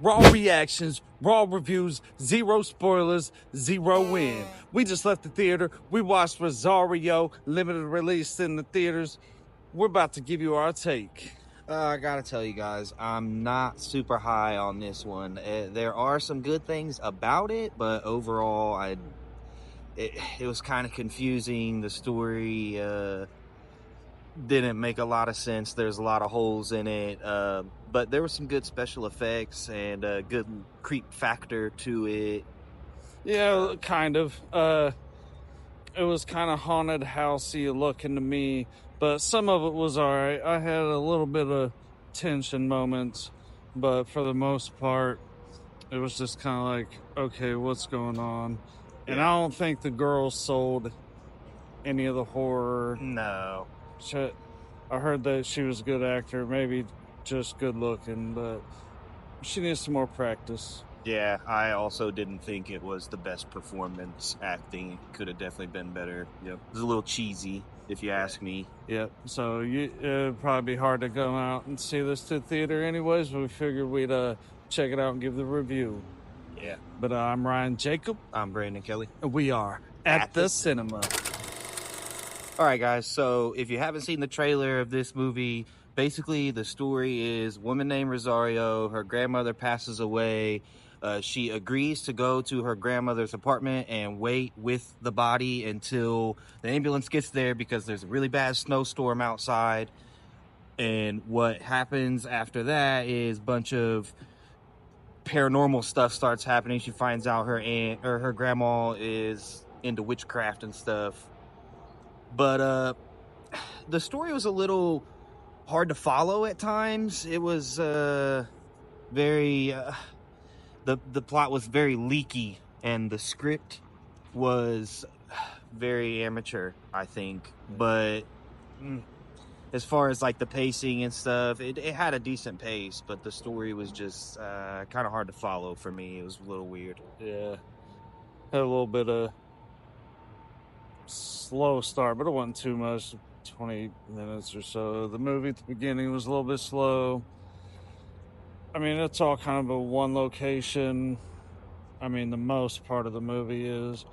Raw reactions, raw reviews, zero spoilers, zero win. We just left the theater. We watched Rosario, limited release in the theaters. We're about to give you our take. I gotta tell you guys, I'm not super high on this one. There are some good things about it, but overall, it was kind of confusing. The story didn't make a lot of sense. There's a lot of holes in it, but there were some good special effects and a good creep factor to it. Yeah, kind of. It was kind of haunted housey looking to me, but some of it was all right. I had a little bit of tension moments, but for the most part, it was just kind of like, okay, what's going on? And Yeah. I don't think the girls sold any of the horror. No. I heard that she was a good actor, maybe just good looking, but she needs some more practice. Yeah, I also didn't think it was the best performance acting. It could have definitely been better. Yep. It was a little cheesy, if you ask me. Yep. So it'd probably be hard to go out and see this to the theater anyways, but we figured we'd check it out and give the review. Yeah. But I'm Ryan Jacob. I'm Brandon Kelly. And we are at the cinema. All right, guys. So if you haven't seen the trailer of this movie, basically the story is a woman named Rosario. Her grandmother passes away. She agrees to go to her grandmother's apartment and wait with the body until the ambulance gets there because there's a really bad snowstorm outside. And what happens after that is a bunch of paranormal stuff starts happening. She finds out her aunt or her grandma is into witchcraft and stuff. But the story was a little hard to follow at times. It was very the plot was very leaky, and the script was very amateur, I think. But as far as like the pacing and stuff, it had a decent pace, but the story was just kind of hard to follow for me. It was a little weird. Yeah. Had a little bit of slow start, but it wasn't too much, 20 minutes or so. The movie at the beginning was a little bit slow. I mean, it's all kind of a one location. I mean, the most part of the movie is.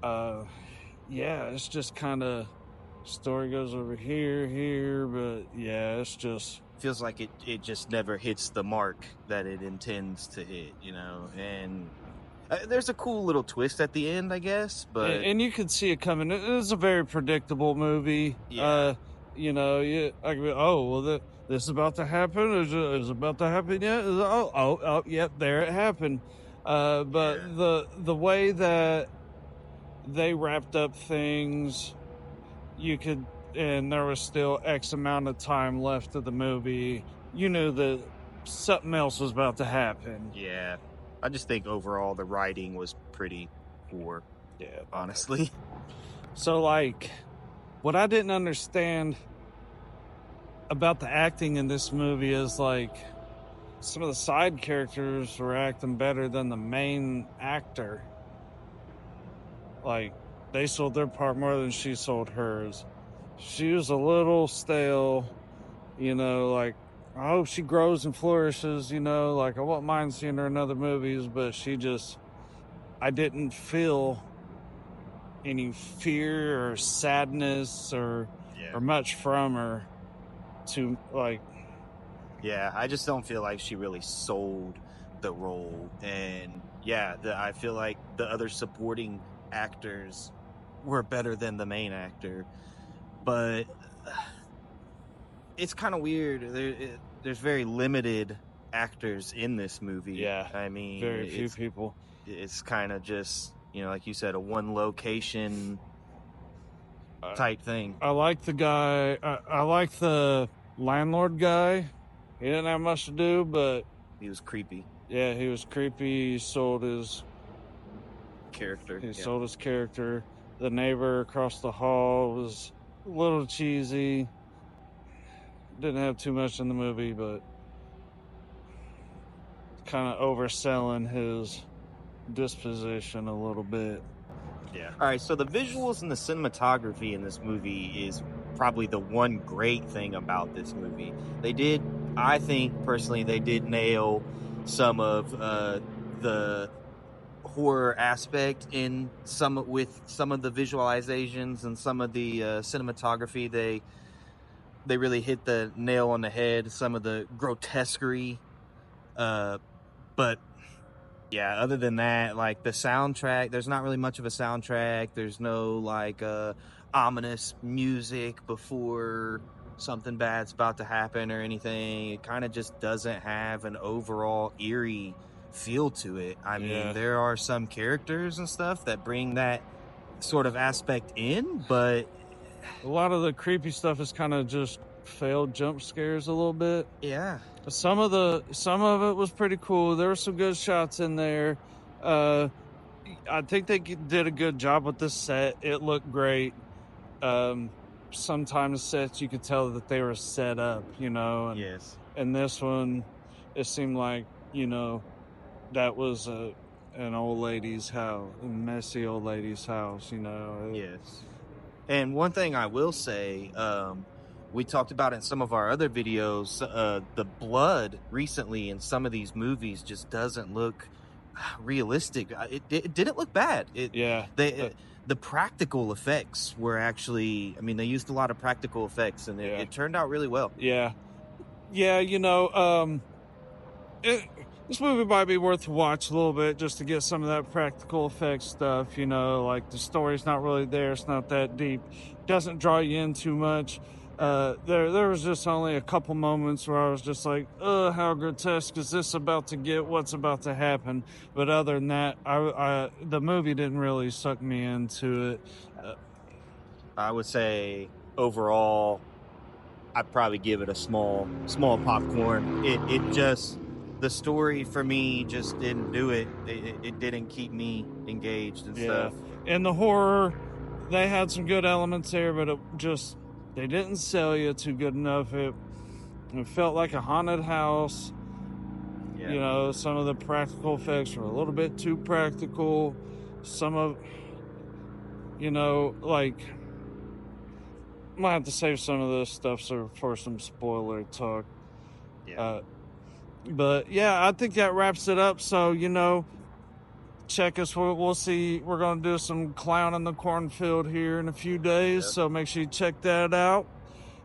Yeah, it's just kind of story goes over here, but yeah, it's just feels like it just never hits the mark that it intends to hit, you know. And there's a cool little twist at the end, I guess, but and you could see it coming. It is a very predictable movie. Yeah. You know, I could be, oh well, this is about to happen. Is it about to happen yet? Oh, yep, there it happened. But yeah. the way that they wrapped up things, you could, and there was still X amount of time left of the movie. You knew that something else was about to happen. Yeah. I just think overall the writing was pretty poor. Yeah, honestly. So, like, what I didn't understand about the acting in this movie is, like, some of the side characters were acting better than the main actor. Like, they sold their part more than she sold hers. She was a little stale, you know, like, I hope she grows and flourishes, you know, like, I won't mind seeing her in other movies, but I didn't feel any fear or sadness or much from her to, like. Yeah, I just don't feel like she really sold the role. And yeah, I feel like the other supporting actors were better than the main actor. But it's kind of weird. There's very limited actors in this movie. Yeah, I mean, very few people. It's kind of just, you know, like you said, a one location type thing. I like the guy. I like the landlord guy. He didn't have much to do, but he was creepy. Yeah, he was creepy. He sold his character. Sold his character. The neighbor across the hall was a little cheesy. Didn't have too much in the movie, but kind of overselling his disposition a little bit. Yeah. All right, so the visuals and the cinematography in this movie is probably the one great thing about this movie. I think personally they did nail some of the horror aspect in some of the visualizations and some of the cinematography. They really hit the nail on the head. Some of the grotesquerie, but yeah, other than that, like the soundtrack, there's not really much of a soundtrack. There's no like ominous music before something bad's about to happen or anything. It kind of just doesn't have an overall eerie feel to it. I mean, Yeah. there are some characters and stuff that bring that sort of aspect in, but A lot of the creepy stuff is kind of just failed jump scares a little bit. yeah. Some of it was pretty cool. There were some good shots in there. I think they did a good job with the set. It looked great. Sometimes sets you could tell that they were set up, you know. And, Yes. and this one, it seemed like, you know, that was an old lady's house, a messy old lady's house, you know. Yes. And one thing I will say, we talked about in some of our other videos, the blood recently in some of these movies just doesn't look realistic. It didn't look bad. The practical effects were actually, I mean, they used a lot of practical effects, and it turned out really well. Yeah, you know, this movie might be worth to watch a little bit just to get some of that practical effects stuff, you know, like the story's not really there, it's not that deep, doesn't draw you in too much. There was just only a couple moments where I was just like, how grotesque is this about to get? What's about to happen? But other than that, the movie didn't really suck me into it. I would say overall, I'd probably give it a small popcorn. It just, the story for me just didn't do it. It didn't keep me engaged and stuff. And the horror, they had some good elements there, but they didn't sell you too good enough. It felt like a haunted house. Yeah. You know, some of the practical effects were a little bit too practical. Some of, you know, like, I might have to save some of this stuff for some spoiler talk. Yeah. But yeah, I think that wraps it up. So, you know, check us. We'll see. We're going to do some Clown in the Cornfield here in a few days. Yep. So make sure you check that out.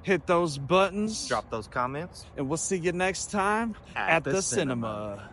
Hit those buttons. Drop those comments. And we'll see you next time at the cinema.